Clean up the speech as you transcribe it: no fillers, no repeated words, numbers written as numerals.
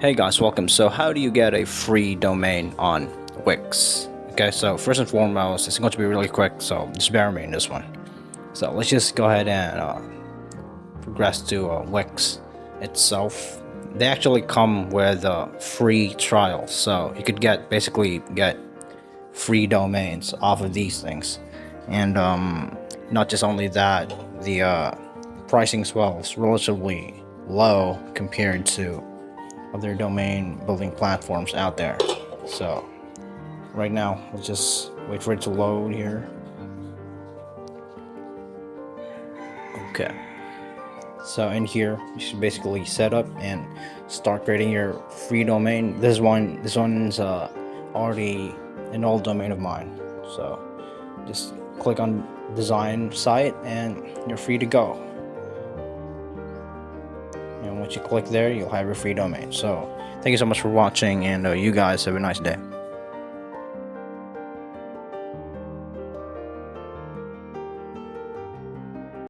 Hey guys, welcome. So how do you get a free domain on Wix? Okay, so first and foremost, it's going to be really quick, so just bear with me in this one. So let's just go ahead and progress to Wix itself. They actually come with a free trial, so you could basically get free domains off of these things. And not just only that, the pricing as well is relatively low compared to other domain building platforms out there. So right now, let's just wait for it to load here. Okay, so in here you should basically set up and start creating your free domain. This one's already an old domain of mine, so just click on design site and you're free to go. And once you click there, you'll have your free domain. So thank you so much for watching, and you guys have a nice day.